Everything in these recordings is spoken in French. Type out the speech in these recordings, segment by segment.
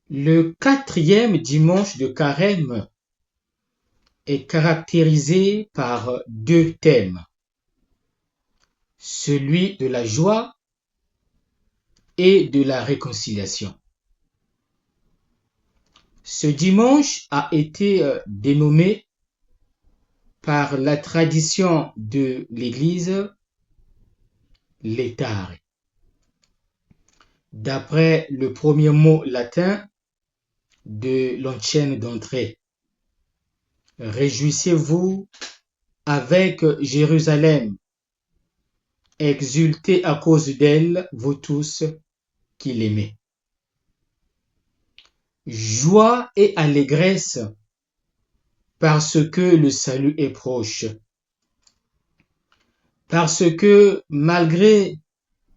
Le quatrième dimanche de Carême est caractérisé par deux thèmes, celui de la joie et de la réconciliation. Ce dimanche a été dénommé par la tradition de l'Église Laetare. D'après le premier mot latin de l'antienne d'entrée, réjouissez-vous avec Jérusalem, exultez à cause d'elle, vous tous qui l'aimez. Joie et allégresse parce que le salut est proche, parce que malgré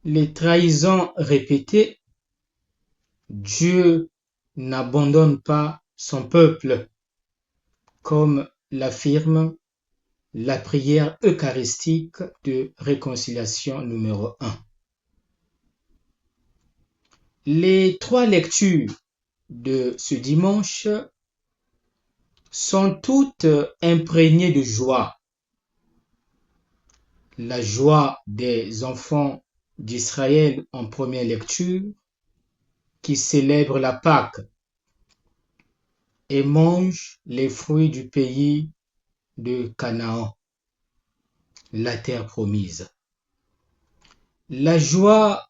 les trahisons répétées, Dieu n'abandonne pas son peuple, comme l'affirme la prière eucharistique de réconciliation numéro 1. Les trois lectures de ce dimanche sont toutes imprégnées de joie. La joie des enfants d'Israël en première lecture, qui célèbrent la Pâque et mangent les fruits du pays de Canaan, la terre promise. La joie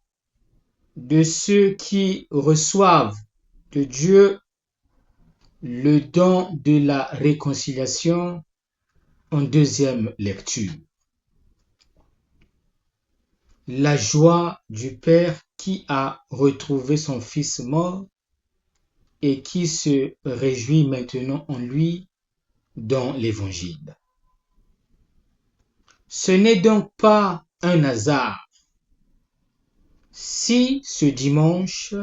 de ceux qui reçoivent de Dieu le don de la réconciliation en deuxième lecture. La joie du Père qui a retrouvé son Fils mort et qui se réjouit maintenant en lui dans l'Évangile. Ce n'est donc pas un hasard si ce dimanche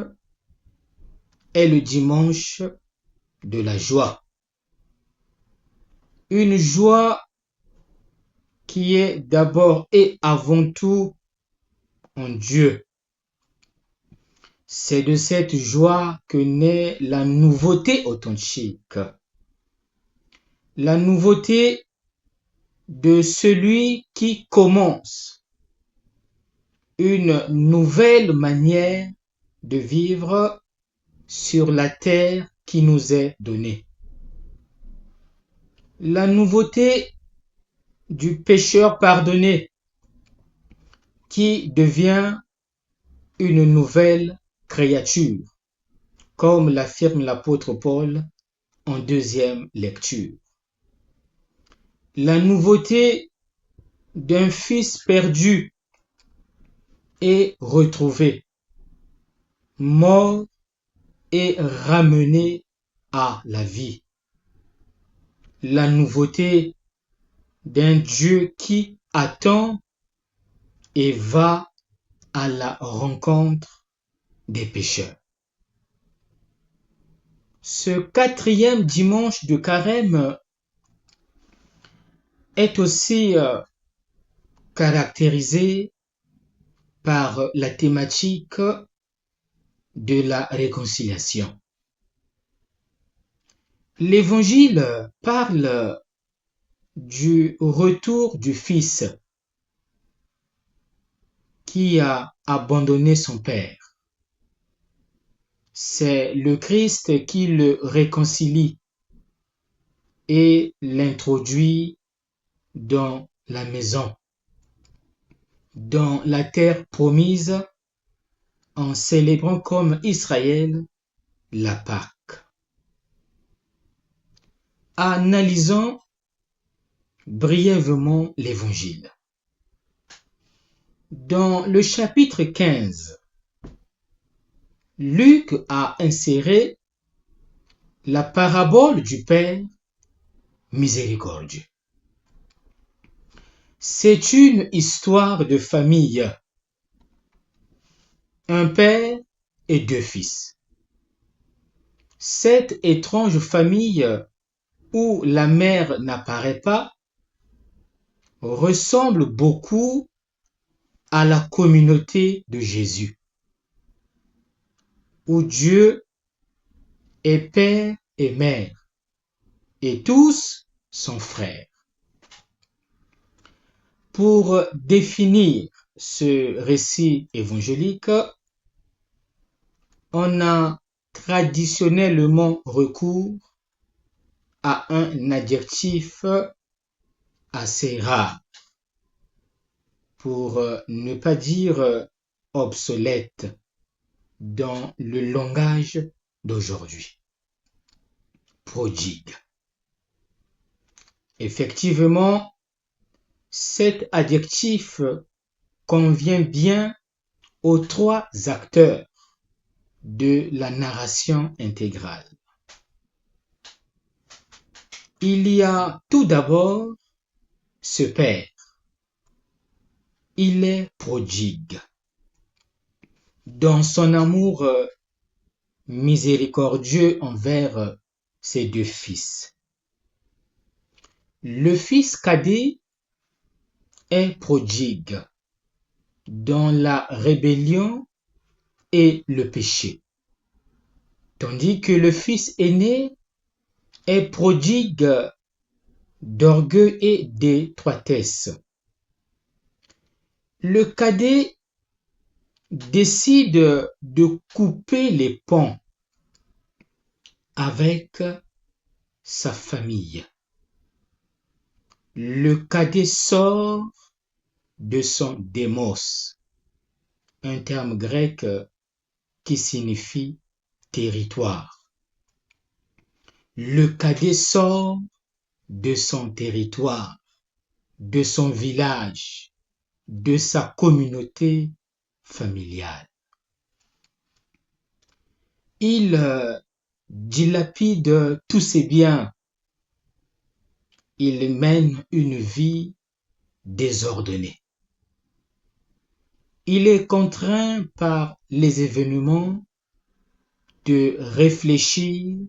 est le dimanche de la joie. Une joie qui est d'abord et avant tout en Dieu. C'est de cette joie que naît la nouveauté authentique. La nouveauté de celui qui commence une nouvelle manière de vivre sur la terre qui nous est donnée. La nouveauté du pécheur pardonné qui devient une nouvelle créature, comme l'affirme l'apôtre Paul en deuxième lecture. La nouveauté d'un fils perdu et retrouvé, mort et ramené à la vie. La nouveauté d'un Dieu qui attend et va à la rencontre des pécheurs. Ce quatrième dimanche de Carême est aussi caractérisé par la thématique de la réconciliation. L'Évangile parle du retour du Fils qui a abandonné son Père. C'est le Christ qui le réconcilie et l'introduit dans la maison, dans la terre promise, en célébrant comme Israël la Pâque. Analysons brièvement l'Évangile. Dans le chapitre 15, Luc a inséré la parabole du Père miséricordieux. C'est une histoire de famille. Un père et deux fils. Cette étrange famille où la mère n'apparaît pas ressemble beaucoup à la communauté de Jésus, où Dieu est père et mère, et tous sont frères. Pour définir ce récit évangélique, on a traditionnellement recours à un adjectif assez rare, pour ne pas dire obsolète dans le langage d'aujourd'hui. Prodigue. Effectivement, cet adjectif convient bien aux trois acteurs de la narration intégrale. Il y a tout d'abord ce père. Il est prodigue. Dans son amour miséricordieux envers ses deux fils. Le fils cadet est prodigue dans la rébellion et le péché, tandis que le fils aîné est prodigue d'orgueil et d'étroitesse. Le cadet décide de couper les ponts avec sa famille. Le cadet sort de son démos, un terme grec qui signifie territoire. Le cadet sort de son territoire, de son village, de sa communauté familiale. Il dilapide tous ses biens. Il mène une vie désordonnée. Il est contraint par les événements de réfléchir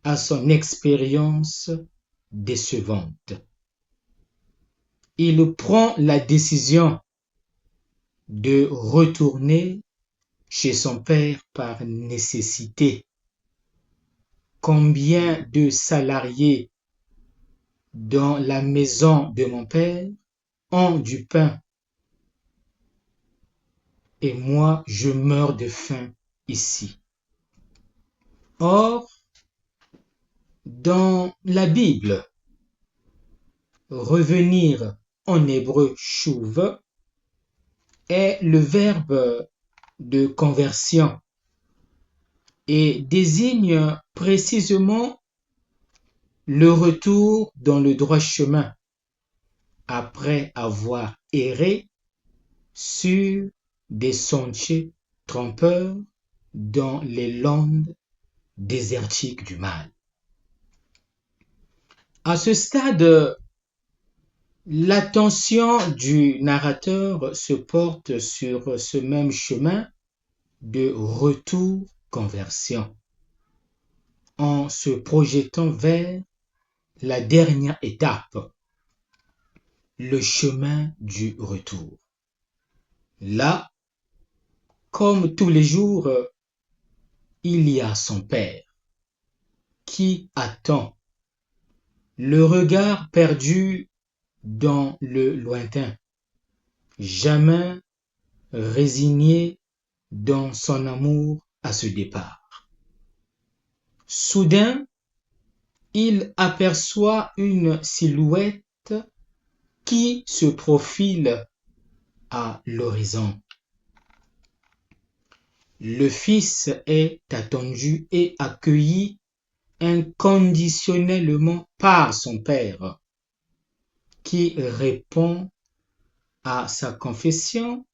à son expérience décevante. Il prend la décision de retourner chez son père par nécessité. Combien de salariés dans la maison de mon père ont du pain et moi je meurs de faim ici. Or, dans la Bible, revenir en hébreu chouv est le verbe de conversion et désigne précisément le retour dans le droit chemin après avoir erré sur des sentiers trompeurs dans les landes désertiques du mal. À ce stade, l'attention du narrateur se porte sur ce même chemin de retour-conversion, en se projetant vers la dernière étape, le chemin du retour. Là, comme tous les jours, il y a son père qui attend, le regard perdu dans le lointain, jamais résigné dans son amour à ce départ. Soudain, il aperçoit une silhouette qui se profile à l'horizon. Le fils est attendu et accueilli inconditionnellement par son père, qui répond à sa confession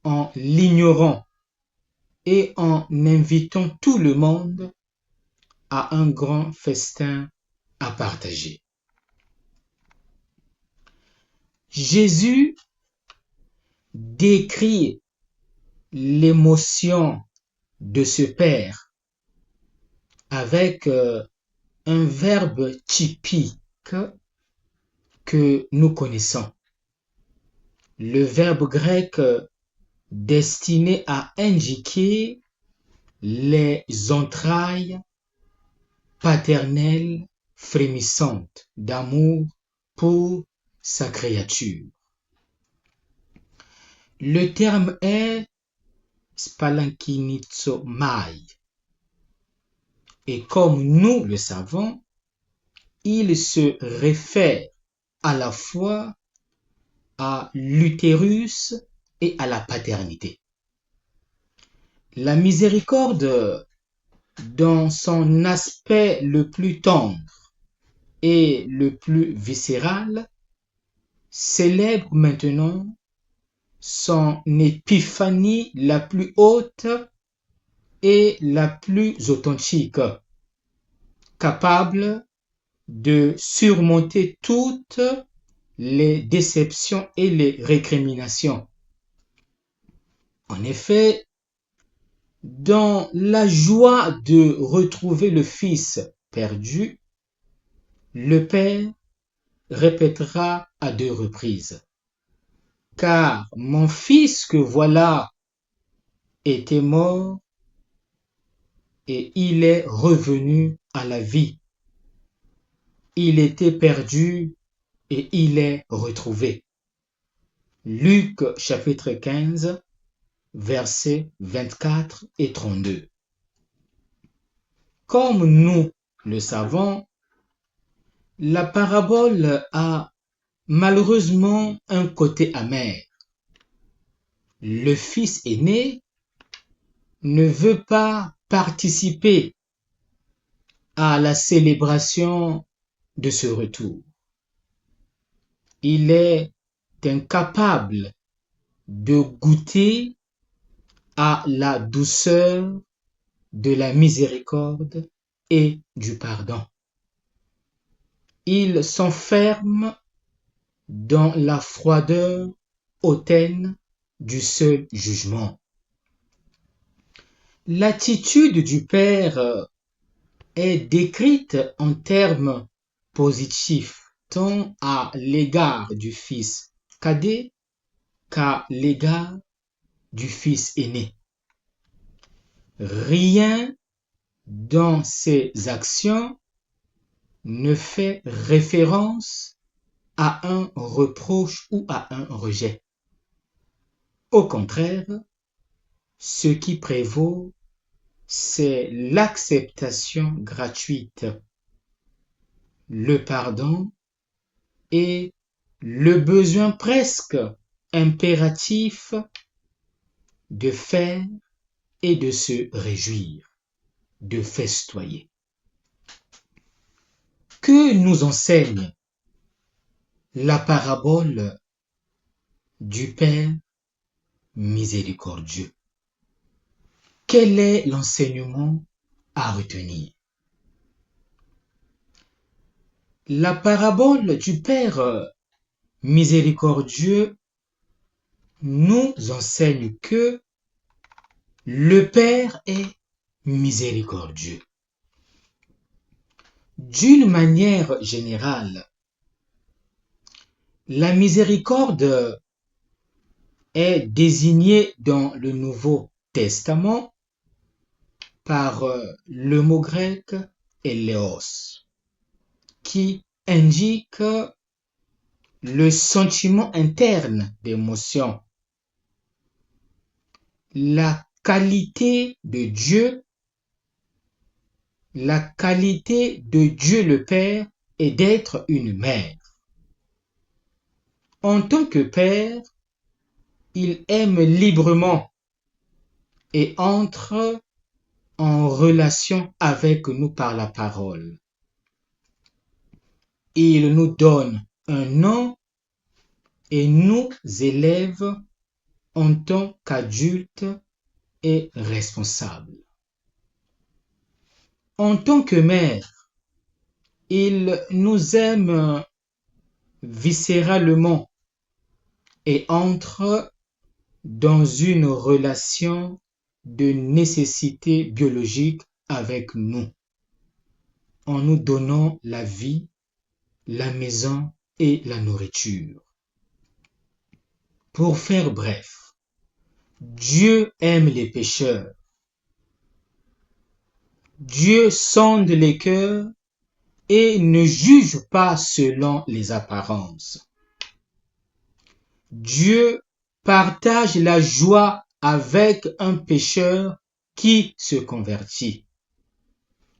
en l'ignorant et en invitant tout le monde à un grand festin à partager. Jésus décrit l'émotion de ce père avec un verbe typique que nous connaissons. Le verbe grec destiné à indiquer les entrailles paternelles frémissantes d'amour pour sa créature. Le terme est spalankinitsomai, et comme nous le savons, il se réfère à la fois à l'utérus et à la paternité. La miséricorde, dans son aspect le plus tendre et le plus viscéral, célèbre maintenant son épiphanie la plus haute et la plus authentique, capable de surmonter toutes les déceptions et les récriminations. En effet, dans la joie de retrouver le Fils perdu, le Père répétera à 2 reprises: car mon fils que voilà était mort et il est revenu à la vie. Il était perdu et il est retrouvé. Luc chapitre 15, versets 24 et 32. Comme nous le savons, la parabole a malheureusement un côté amer. Le fils aîné ne veut pas participer à la célébration de ce retour. Il est incapable de goûter à la douceur de la miséricorde et du pardon. Il s'enferme dans la froideur hautaine du seul jugement. L'attitude du Père est décrite en termes positifs tant à l'égard du fils cadet qu'à l'égard du fils aîné. Rien dans ses actions ne fait référence à un reproche ou à un rejet. Au contraire, ce qui prévaut, c'est l'acceptation gratuite, le pardon et le besoin presque impératif de faire et de se réjouir, de festoyer. Que nous enseigne la parabole du Père miséricordieux? Quel est l'enseignement à retenir? La parabole du Père miséricordieux nous enseigne que le Père est miséricordieux. D'une manière générale, la miséricorde est désignée dans le Nouveau Testament par le mot grec eleos, qui indique le sentiment interne d'émotion, la qualité de Dieu le Père est d'être une mère. En tant que Père, il aime librement et entre en relation avec nous par la parole. Il nous donne un nom et nous élève en tant qu'adultes et responsables. En tant que mère, il nous aime viscéralement et entre dans une relation de nécessité biologique avec nous, en nous donnant la vie, la maison et la nourriture. Pour faire bref, Dieu aime les pécheurs Dieu sonde les cœurs et ne juge pas selon les apparences. Dieu partage la joie avec un pécheur qui se convertit.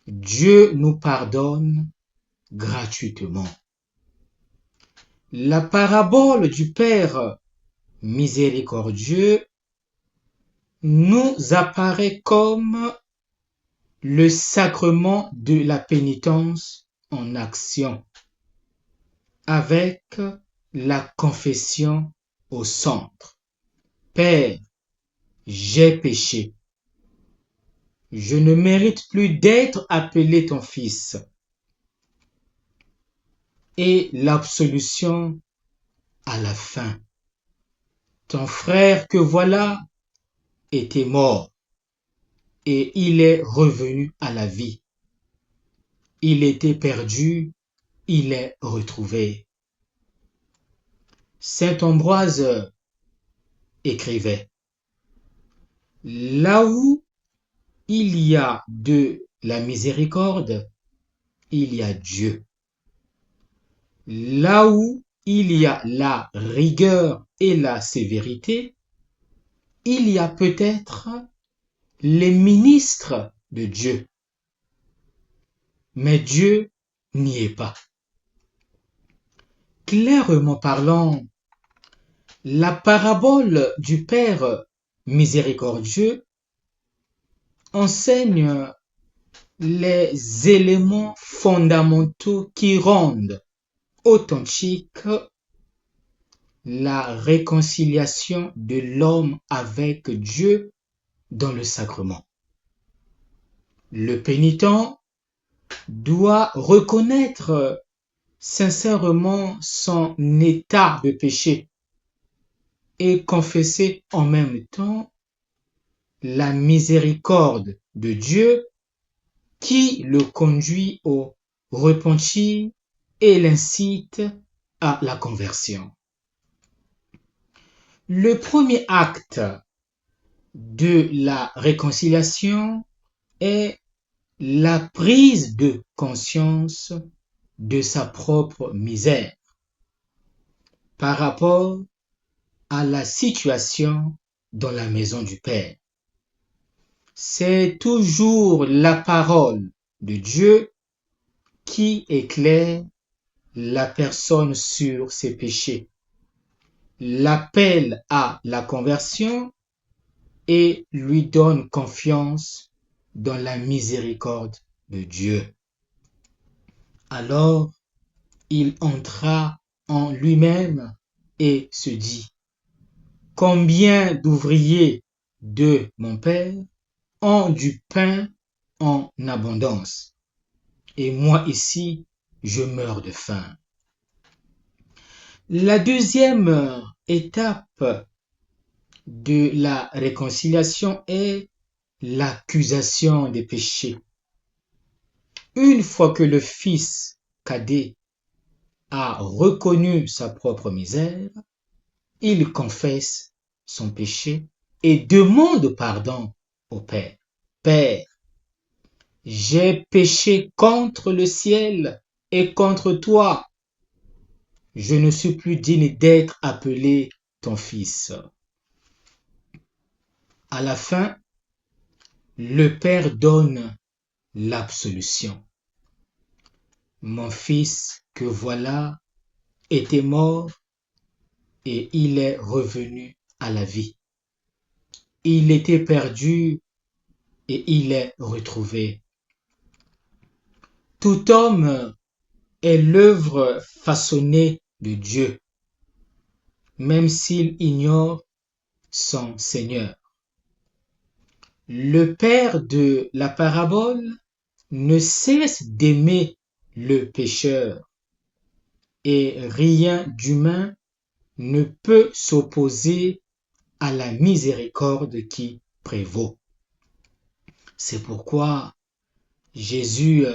Dieu nous pardonne gratuitement. La parabole du Père miséricordieux nous apparaît comme le sacrement de la pénitence en action, avec la confession au centre. Père, j'ai péché. Je ne mérite plus d'être appelé ton fils. Et l'absolution à la fin. Ton frère que voilà était mort et il est revenu à la vie. Il était perdu, il est retrouvé. Saint Ambroise écrivait: là où il y a de la miséricorde, il y a Dieu. Là où il y a la rigueur et la sévérité, il y a peut-être les ministres de Dieu. Mais Dieu n'y est pas. Clairement parlant, la parabole du Père miséricordieux enseigne les éléments fondamentaux qui rendent authentique la réconciliation de l'homme avec Dieu dans le sacrement. Le pénitent doit reconnaître sincèrement son état de péché et confesser en même temps la miséricorde de Dieu qui le conduit au repentir et l'incite à la conversion. Le premier acte de la réconciliation est la prise de conscience de sa propre misère par rapport à la situation dans la maison du Père. C'est toujours la parole de Dieu qui éclaire la personne sur ses péchés, l'appelle à la conversion et lui donne confiance dans la miséricorde de Dieu. Alors, il entra en lui-même et se dit: combien d'ouvriers de mon Père ont du pain en abondance, et moi ici, je meurs de faim. La deuxième étape de la réconciliation est l'accusation des péchés. Une fois que le fils cadet a reconnu sa propre misère, il confesse son péché et demande pardon au Père. Père, j'ai péché contre le ciel et contre toi. Je ne suis plus digne d'être appelé ton fils. À la fin, le Père donne l'absolution. Mon fils que voilà était mort et il est revenu à la vie. Il était perdu et il est retrouvé. Tout homme est l'œuvre façonnée de Dieu, même s'il ignore son Seigneur. Le Père de la parabole ne cesse d'aimer le pécheur et rien d'humain ne peut s'opposer à la miséricorde qui prévaut. C'est pourquoi Jésus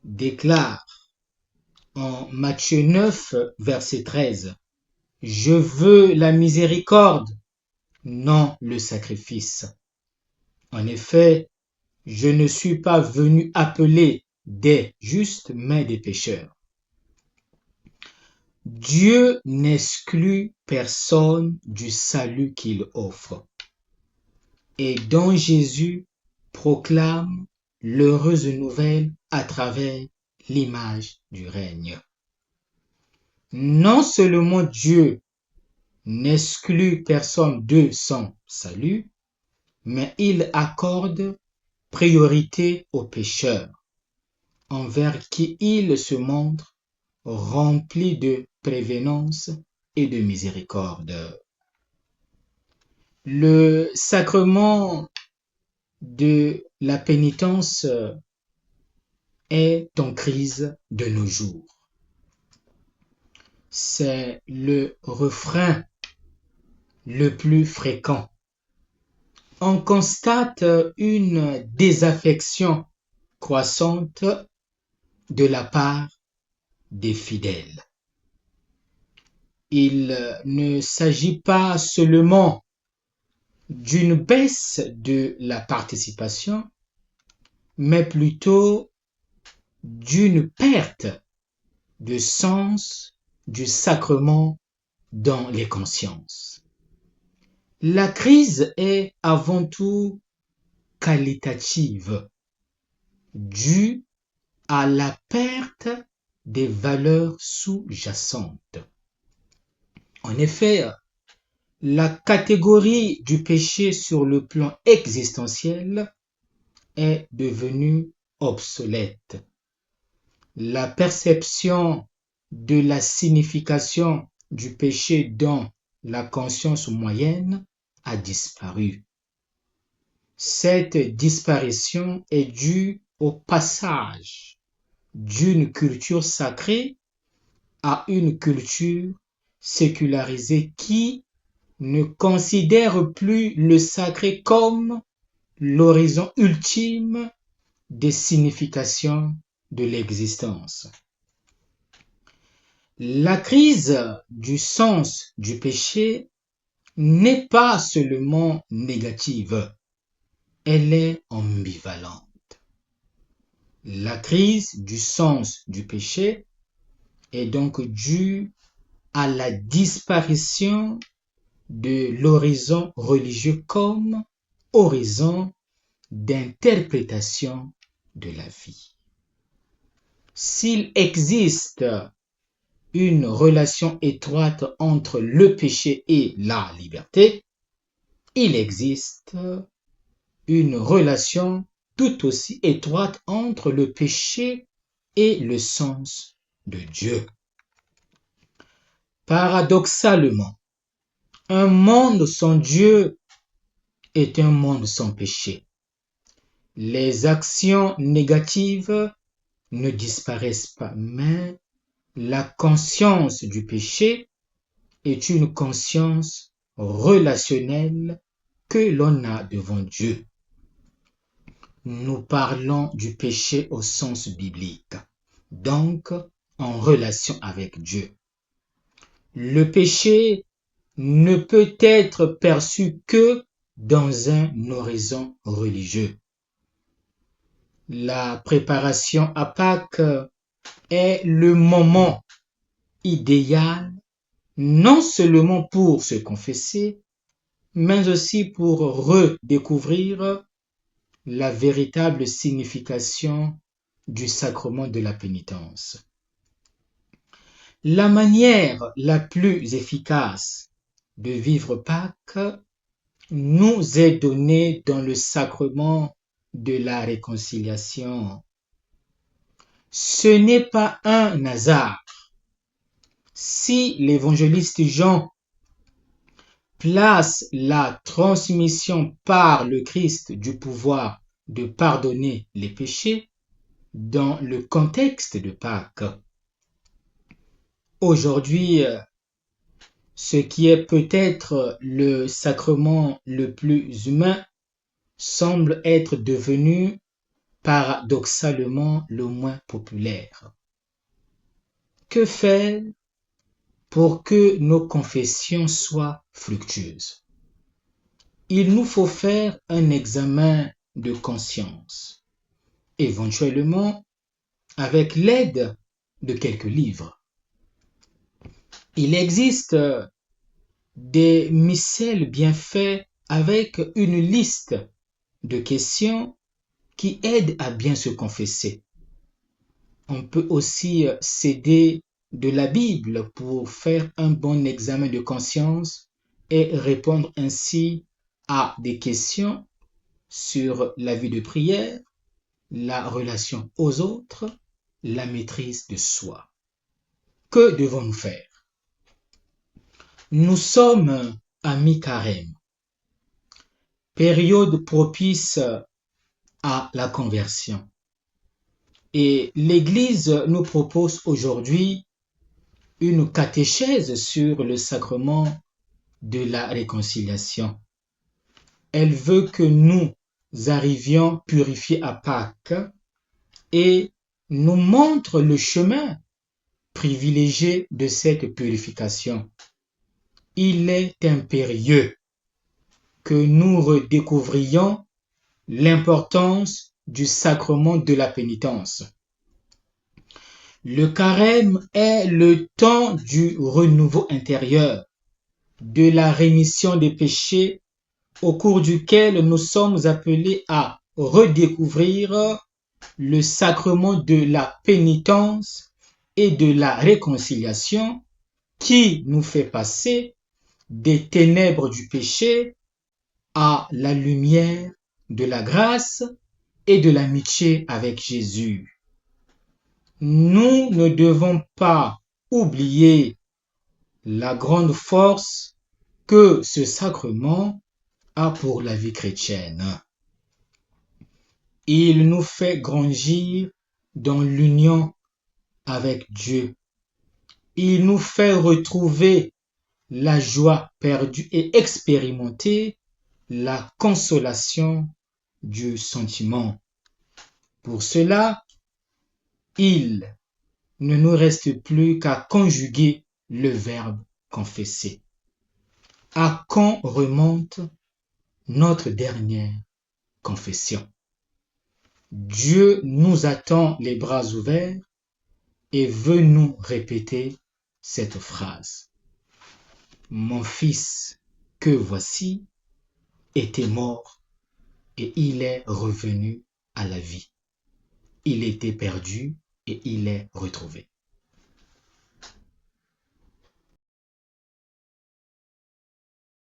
déclare en Matthieu 9, verset 13, « Je veux la miséricorde, non le sacrifice. » En effet, Je ne suis pas venu appeler des justes, mais des pécheurs. Dieu n'exclut personne du salut qu'il offre. Et dont Jésus proclame l'heureuse nouvelle à travers l'image du règne. Non seulement Dieu n'exclut personne de son salut, mais il accorde priorité aux pécheurs, envers qui il se montre rempli de prévenance et de miséricorde. Le sacrement de la pénitence est en crise de nos jours. C'est le refrain le plus fréquent. On constate une désaffection croissante de la part des fidèles. Il ne s'agit pas seulement d'une baisse de la participation, mais plutôt d'une perte de sens du sacrement dans les consciences. La crise est avant tout qualitative, due à la perte des valeurs sous-jacentes. En effet, la catégorie du péché sur le plan existentiel est devenue obsolète. La perception de la signification du péché dans la conscience moyenne a disparu. Cette disparition est due au passage d'une culture sacrée à une culture sécularisée qui ne considère plus le sacré comme l'horizon ultime des significations de l'existence. La crise du sens du péché n'est pas seulement négative, elle est ambivalente. La crise du sens du péché est donc due à la disparition de l'horizon religieux comme horizon d'interprétation de la vie. S'il existe une relation étroite entre le péché et la liberté, il existe une relation tout aussi étroite entre le péché et le sens de Dieu. Paradoxalement, un monde sans Dieu est un monde sans péché. Les actions négatives ne disparaissent pas, mais la conscience du péché est une conscience relationnelle que l'on a devant Dieu. Nous parlons du péché au sens biblique, donc en relation avec Dieu. Le péché ne peut être perçu que dans un horizon religieux. La préparation à Pâques est le moment idéal non seulement pour se confesser, mais aussi pour redécouvrir la véritable signification du sacrement de la pénitence. La manière la plus efficace de vivre Pâques nous est donnée dans le sacrement de la réconciliation. Ce n'est pas un hasard si l'évangéliste Jean place la transmission par le Christ du pouvoir de pardonner les péchés dans le contexte de Pâques. Aujourd'hui, ce qui est peut-être le sacrement le plus humain semble être devenu paradoxalement le moins populaire. Que faire pour que nos confessions soient fructueuses? Il nous faut faire un examen de conscience, éventuellement avec l'aide de quelques livres. Il existe des missels bien faits avec une liste de questions qui aident à bien se confesser. On peut aussi s'aider de la Bible pour faire un bon examen de conscience et répondre ainsi à des questions sur la vie de prière, la relation aux autres, la maîtrise de soi. Que devons-nous faire? Nous sommes à mi-carême, période propice à la conversion. Et l'Église nous propose aujourd'hui une catéchèse sur le sacrement de la réconciliation. Elle veut que nous arrivions purifiés à Pâques et nous montre le chemin privilégié de cette purification. Il est impérieux que nous redécouvrions l'importance du sacrement de la pénitence. Le carême est le temps du renouveau intérieur, de la rémission des péchés, au cours duquel nous sommes appelés à redécouvrir le sacrement de la pénitence et de la réconciliation qui nous fait passer des ténèbres du péché à la lumière de la grâce et de l'amitié avec Jésus. Nous ne devons pas oublier la grande force que ce sacrement a pour la vie chrétienne. Il nous fait grandir dans l'union avec Dieu. Il nous fait retrouver la joie perdue et expérimenter la consolation du sentiment. Pour cela, il ne nous reste plus qu'à conjuguer le verbe confesser. À quand remonte notre dernière confession? Dieu nous attend les bras ouverts et veut nous répéter cette phrase. Mon fils que voici était mort et il est revenu à la vie. Il était perdu et il est retrouvé.